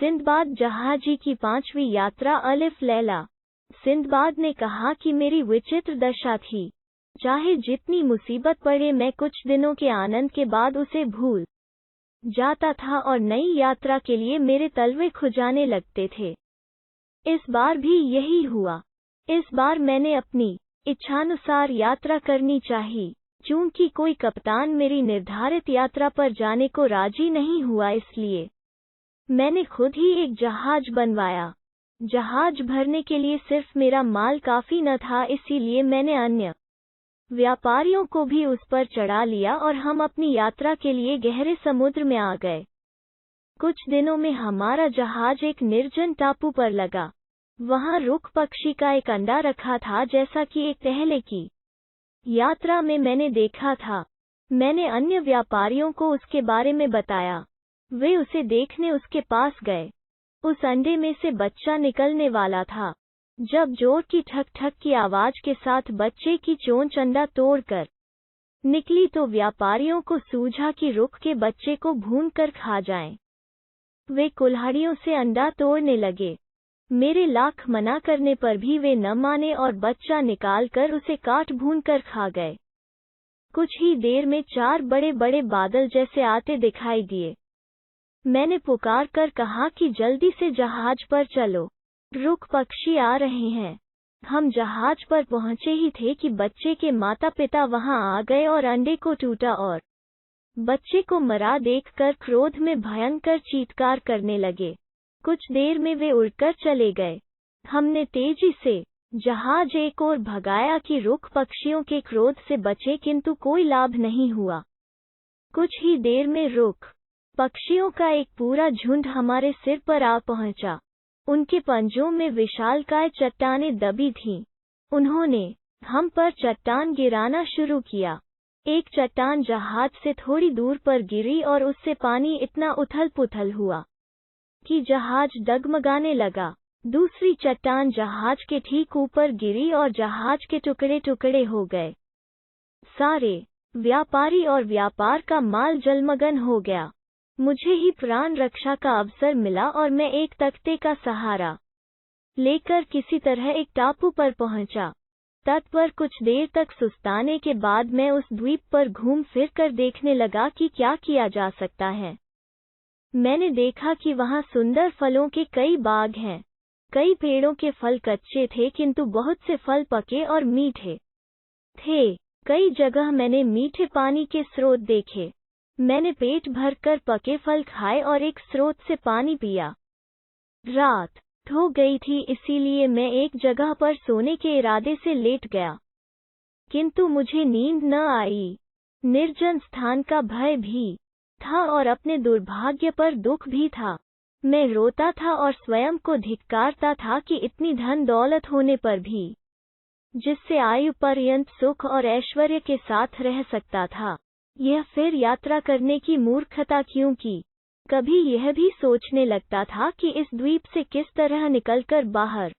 Sinbad जहाजी की 5वीं यात्रा। अलिफ लैला। सिंदबाद ने कहा कि मेरी विचित्र दशा थी। चाहे जितनी मुसीबत पड़े मैं कुछ दिनों के आनंद के बाद उसे भूल जाता था और नई यात्रा के लिए मेरे तलवे खुजाने लगते थे। इस बार भी यही हुआ। इस बार मैंने अपनी इच्छानुसार यात्रा करनी चाहिए, चूंकि कोई कप्तान मेरी निर्धारित यात्रा पर जाने को राजी नहीं हुआ, इसलिए मैंने खुद ही एक जहाज बनवाया। जहाज भरने के लिए सिर्फ मेरा माल काफी न था, इसीलिए मैंने अन्य व्यापारियों को भी उस पर चढ़ा लिया और हम अपनी यात्रा के लिए गहरे समुद्र में आ गए। कुछ दिनों में हमारा जहाज एक निर्जन टापू पर लगा। वहां रुख पक्षी का एक अंडा रखा था, जैसा कि एक पहले की यात्रा में मैंने देखा था। मैंने अन्य व्यापारियों को उसके बारे में बताया। वे उसे देखने उसके पास गए। उस अंडे में से बच्चा निकलने वाला था। जब जोर की ठक ठक की आवाज के साथ बच्चे की चोंच अंडा तोड़कर निकली तो व्यापारियों को सूझा कि रुख के बच्चे को भून कर खा जाएं। वे कुल्हाड़ियों से अंडा तोड़ने लगे। मेरे लाख मना करने पर भी वे न माने और बच्चा निकालकर उसे काट भून कर खा गए। कुछ ही देर में 4 बड़े बड़े बादल जैसे आते दिखाई दिए। मैंने पुकार कर कहा कि जल्दी से जहाज पर चलो, रुख पक्षी आ रहे हैं। हम जहाज पर पहुंचे ही थे कि बच्चे के माता पिता वहां आ गए और अंडे को टूटा और बच्चे को मरा देखकर क्रोध में भयंकर चीत्कार करने लगे। कुछ देर में वे उड़कर चले गए। हमने तेजी से जहाज एक ओर भगाया कि रुख पक्षियों के क्रोध से बचे, किंतु कोई लाभ नहीं हुआ। कुछ ही देर में रुख पक्षियों का एक पूरा झुंड हमारे सिर पर आ पहुंचा। उनके पंजों में विशालकाय चट्टानें दबी थीं। उन्होंने हम पर चट्टान गिराना शुरू किया। एक चट्टान जहाज से थोड़ी दूर पर गिरी और उससे पानी इतना उथल पुथल हुआ कि जहाज डगमगाने लगा। दूसरी चट्टान जहाज के ठीक ऊपर गिरी और जहाज के टुकड़े टुकड़े हो गए। सारे व्यापारी और व्यापार का माल जलमग्न हो गया। मुझे ही प्राण रक्षा का अवसर मिला और मैं एक तख्ते का सहारा लेकर किसी तरह एक टापू पर पहुंचा। तट पर कुछ देर तक सुस्ताने के बाद मैं उस द्वीप पर घूम फिर कर देखने लगा कि क्या किया जा सकता है। मैंने देखा कि वहां सुंदर फलों के कई बाग हैं। कई पेड़ों के फल कच्चे थे, किंतु बहुत से फल पके और मीठे थे। कई जगह मैंने मीठे पानी के स्रोत देखे। मैंने पेट भरकर पके फल खाए और एक स्रोत से पानी पिया। रात हो गई थी, इसीलिए मैं एक जगह पर सोने के इरादे से लेट गया, किंतु मुझे नींद न आई। निर्जन स्थान का भय भी था और अपने दुर्भाग्य पर दुख भी था। मैं रोता था और स्वयं को धिक्कारता था कि इतनी धन दौलत होने पर भी, जिससे आयु पर्यंत सुख और ऐश्वर्य के साथ रह सकता था, यह फिर यात्रा करने की मूर्खता क्यों की। कभी यह भी सोचने लगता था कि इस द्वीप से किस तरह निकलकर बाहर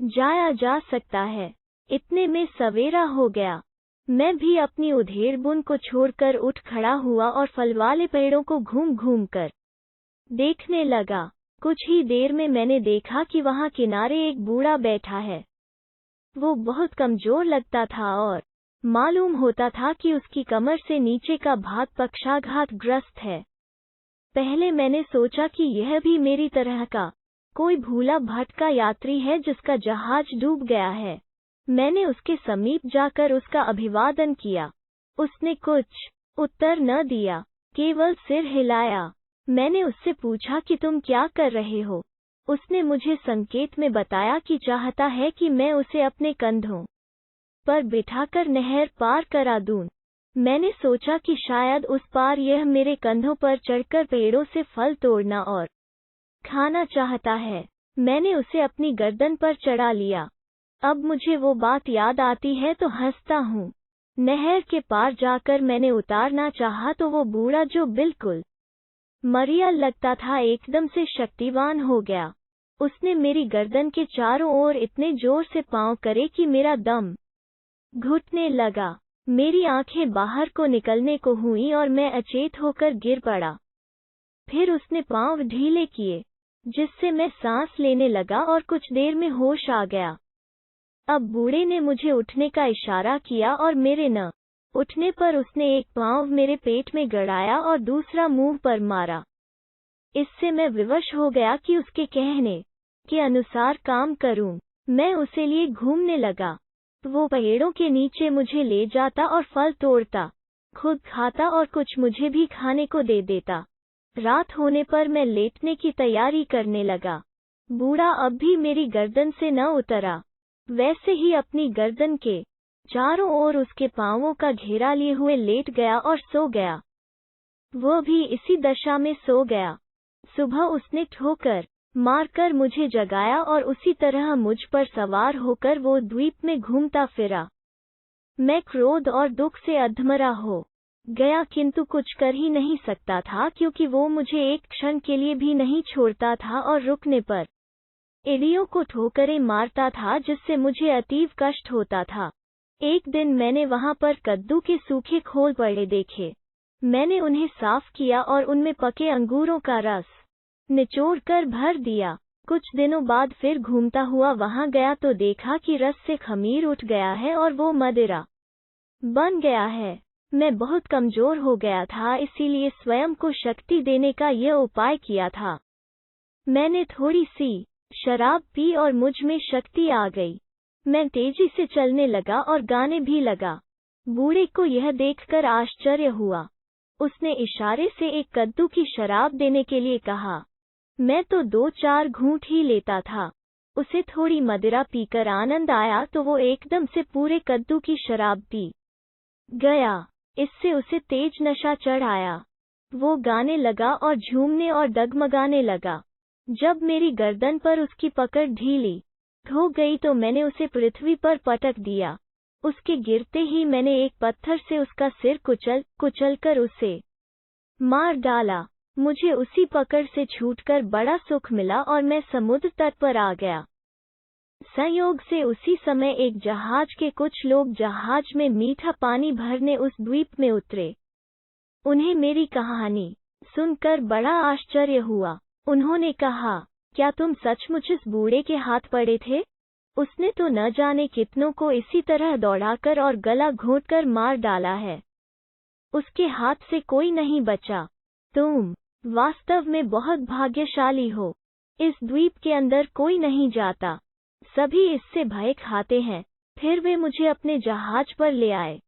जाया जा सकता है। इतने में सवेरा हो गया। मैं भी अपनी उधेड़बुन को छोड़कर उठ खड़ा हुआ और फल वाले पेड़ों को घूम घूम कर देखने लगा। कुछ ही देर में मैंने देखा कि वहां किनारे एक बूढ़ा बैठा है। वो बहुत कमजोर लगता था और मालूम होता था कि उसकी कमर से नीचे का भाग पक्षाघातग्रस्त है। पहले मैंने सोचा कि यह भी मेरी तरह का कोई भूला भटका यात्री है जिसका जहाज डूब गया है। मैंने उसके समीप जाकर उसका अभिवादन किया। उसने कुछ उत्तर न दिया, केवल सिर हिलाया। मैंने उससे पूछा कि तुम क्या कर रहे हो। उसने मुझे संकेत में बताया कि चाहता है कि मैं उसे अपने कंधों पर बिठाकर नहर पार करा दूं। मैंने सोचा कि शायद उस पार यह मेरे कंधों पर चढ़कर पेड़ों से फल तोड़ना और खाना चाहता है। मैंने उसे अपनी गर्दन पर चढ़ा लिया। अब मुझे वो बात याद आती है तो हंसता हूँ। नहर के पार जाकर मैंने उतारना चाहा तो वो बूढ़ा, जो बिल्कुल मरिया लगता था, एकदम से शक्तिवान हो गया। उसने मेरी गर्दन के चारों ओर इतने जोर से पांव करे कि मेरा दम घुटने लगा। मेरी आंखें बाहर को निकलने को हुई और मैं अचेत होकर गिर पड़ा। फिर उसने पांव ढीले किए। जिससे मैं सांस लेने लगा और कुछ देर में होश आ गया। अब बूढ़े ने मुझे उठने का इशारा किया और मेरे न उठने पर उसने एक पाँव मेरे पेट में गड़ाया और दूसरा मुंह पर मारा। इससे मैं विवश हो गया कि उसके कहने के अनुसार काम करूं। मैं उसे लिए घूमने लगा। वो पेड़ों के नीचे मुझे ले जाता और फल तोड़ता, खुद खाता और कुछ मुझे भी खाने को दे देता। रात होने पर मैं लेटने की तैयारी करने लगा। बूढ़ा अब भी मेरी गर्दन से न उतरा। वैसे ही अपनी गर्दन के चारों ओर उसके पांवों का घेरा लिए हुए लेट गया और सो गया। वो भी इसी दशा में सो गया। सुबह उसने ठोकर मारकर मुझे जगाया और उसी तरह मुझ पर सवार होकर वो द्वीप में घूमता फिरा। मैं क्रोध और दुख से अधमरा हो गया, किंतु कुछ कर ही नहीं सकता था क्योंकि वो मुझे एक क्षण के लिए भी नहीं छोड़ता था और रुकने पर एड़ियों को ठोकरें मारता था, जिससे मुझे अतीव कष्ट होता था। एक दिन मैंने वहां पर कद्दू के सूखे खोल पड़े देखे। मैंने उन्हें साफ किया और उनमें पके अंगूरों का रस निचोड़कर भर दिया। कुछ दिनों बाद फिर घूमता हुआ वहां गया तो देखा कि रस से खमीर उठ गया है और वो मदिरा बन गया है। मैं बहुत कमजोर हो गया था, इसीलिए स्वयं को शक्ति देने का यह उपाय किया था। मैंने थोड़ी सी शराब पी और मुझ में शक्ति आ गई। मैं तेजी से चलने लगा और गाने भी लगा। बूढ़े को यह देखकर आश्चर्य हुआ। उसने इशारे से एक कद्दू की शराब देने के लिए कहा। मैं तो 2-4 घूंट ही लेता था। उसे थोड़ी मदिरा पीकर आनंद आया तो वो एकदम से पूरे कद्दू की शराब पी गया। इससे उसे तेज नशा चढ़ आया। वो गाने लगा और झूमने और डगमगाने लगा। जब मेरी गर्दन पर उसकी पकड़ ढीली हो गई तो मैंने उसे पृथ्वी पर पटक दिया। उसके गिरते ही मैंने एक पत्थर से उसका सिर कुचलकर उसे मार डाला। मुझे उसी पकड़ से छूटकर बड़ा सुख मिला और मैं समुद्र तट पर आ गया। संयोग से उसी समय एक जहाज के कुछ लोग जहाज में मीठा पानी भरने उस द्वीप में उतरे। उन्हें मेरी कहानी सुनकर बड़ा आश्चर्य हुआ। उन्होंने कहा, क्या तुम सचमुच इस बूढ़े के हाथ पड़े थे? उसने तो न जाने कितनों को इसी तरह दौड़ाकर और गला घोंटकर मार डाला है। उसके हाथ से कोई नहीं बचा। तुम वास्तव में बहुत भाग्यशाली हो। इस द्वीप के अंदर कोई नहीं जाता। सभी इससे भय खाते हैं। फिर वे मुझे अपने जहाज पर ले आए।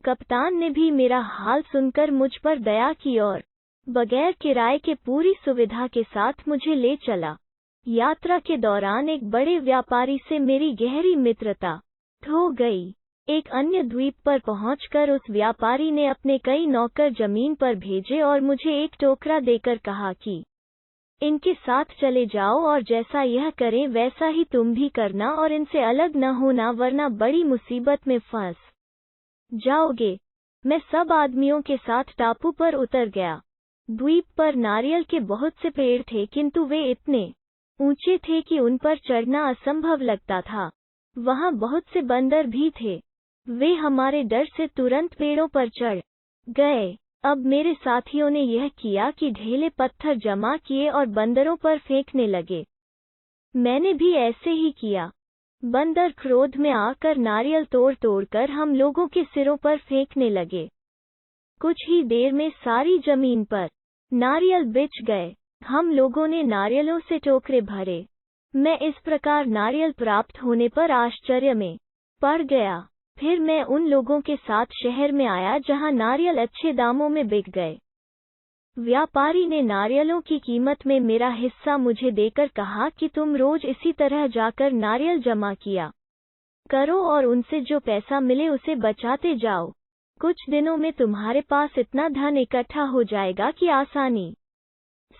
कप्तान ने भी मेरा हाल सुनकर मुझ पर दया की और बगैर किराए के पूरी सुविधा के साथ मुझे ले चला। यात्रा के दौरान एक बड़े व्यापारी से मेरी गहरी मित्रता हो गई। एक अन्य द्वीप पर पहुंचकर उस व्यापारी ने अपने कई नौकर जमीन पर भेजे और मुझे एक टोकरा देकर कहा कि इनके साथ चले जाओ और जैसा यह करें वैसा ही तुम भी करना और इनसे अलग न होना, वरना बड़ी मुसीबत में फंस जाओगे। मैं सब आदमियों के साथ टापू पर उतर गया। द्वीप पर नारियल के बहुत से पेड़ थे, किंतु वे इतने ऊंचे थे कि उन पर चढ़ना असंभव लगता था। वहां बहुत से बंदर भी थे। वे हमारे डर से तुरंत पेड़ों पर चढ़ गए। अब मेरे साथियों ने यह किया कि ढेले पत्थर जमा किए और बंदरों पर फेंकने लगे। मैंने भी ऐसे ही किया। बंदर क्रोध में आकर नारियल तोड़कर हम लोगों के सिरों पर फेंकने लगे। कुछ ही देर में सारी जमीन पर नारियल बिछ गए। हम लोगों ने नारियलों से टोकरे भरे। मैं इस प्रकार नारियल प्राप्त होने पर आश्चर्य में पड़ गया। फिर मैं उन लोगों के साथ शहर में आया जहां नारियल अच्छे दामों में बिक गए। व्यापारी ने नारियलों की कीमत में मेरा हिस्सा मुझे देकर कहा कि तुम रोज इसी तरह जाकर नारियल जमा किया करो और उनसे जो पैसा मिले उसे बचाते जाओ। कुछ दिनों में तुम्हारे पास इतना धन इकट्ठा हो जाएगा कि आसानी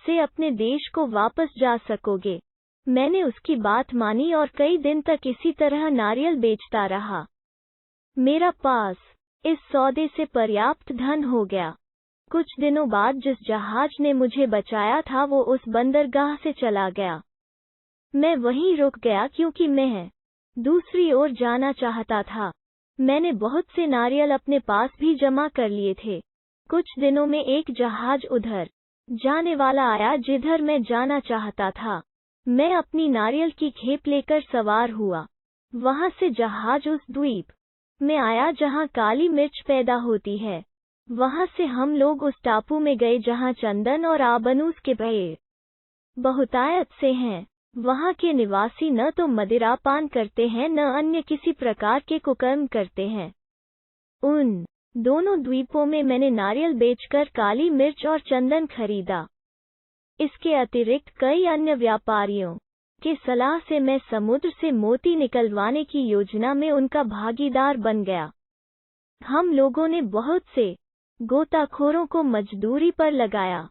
से अपने देश को वापस जा सकोगे। मैंने उसकी बात मानी और कई दिन तक इसी तरह नारियल बेचता रहा। मेरा पास इस सौदे से पर्याप्त धन हो गया। कुछ दिनों बाद जिस जहाज ने मुझे बचाया था वो उस बंदरगाह से चला गया। मैं वहीं रुक गया क्योंकि मैं दूसरी ओर जाना चाहता था। मैंने बहुत से नारियल अपने पास भी जमा कर लिए थे। कुछ दिनों में एक जहाज उधर जाने वाला आया जिधर मैं जाना चाहता था। मैं अपनी नारियल की खेप लेकर सवार हुआ। वहां से जहाज उस द्वीप में आया जहां काली मिर्च पैदा होती है। वहां से हम लोग उस टापू में गए जहां चंदन और आबनूस के पेड़ बहुतायत से हैं। वहां के निवासी न तो मदिरा पान करते हैं न अन्य किसी प्रकार के कुकर्म करते हैं। उन दोनों द्वीपों में मैंने नारियल बेचकर काली मिर्च और चंदन खरीदा। इसके अतिरिक्त कई अन्य व्यापारियों की सलाह से मैं समुद्र से मोती निकलवाने की योजना में उनका भागीदार बन गया। हम लोगों ने बहुत से गोताखोरों को मजदूरी पर लगाया।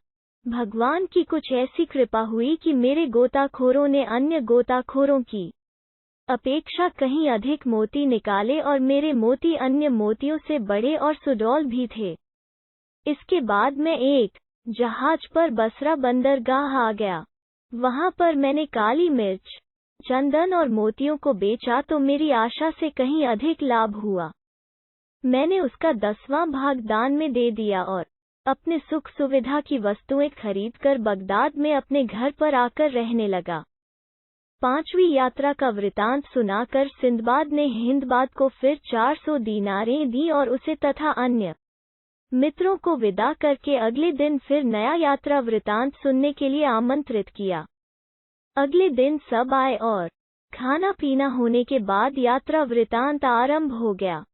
भगवान की कुछ ऐसी कृपा हुई कि मेरे गोताखोरों ने अन्य गोताखोरों की अपेक्षा कहीं अधिक मोती निकाले और मेरे मोती अन्य मोतियों से बड़े और सुडौल भी थे। इसके बाद मैं एक जहाज पर बसरा बंदरगाह आ गया। वहां पर मैंने काली मिर्च, चंदन और मोतियों को बेचा तो मेरी आशा से कहीं अधिक लाभ हुआ। मैंने उसका 10वां भाग दान में दे दिया और अपने सुख सुविधा की वस्तुएं खरीदकर बगदाद में अपने घर पर आकर रहने लगा। 5वीं यात्रा का वृतांत सुनाकर सिंदबाद ने हिंदबाद को फिर 400 दीनारें दी और उसे तथा अन्य मित्रों को विदा करके अगले दिन फिर नया यात्रा वृतांत सुनने के लिए आमंत्रित किया। अगले दिन सब आए और खाना पीना होने के बाद यात्रा वृतांत आरंभ हो गया।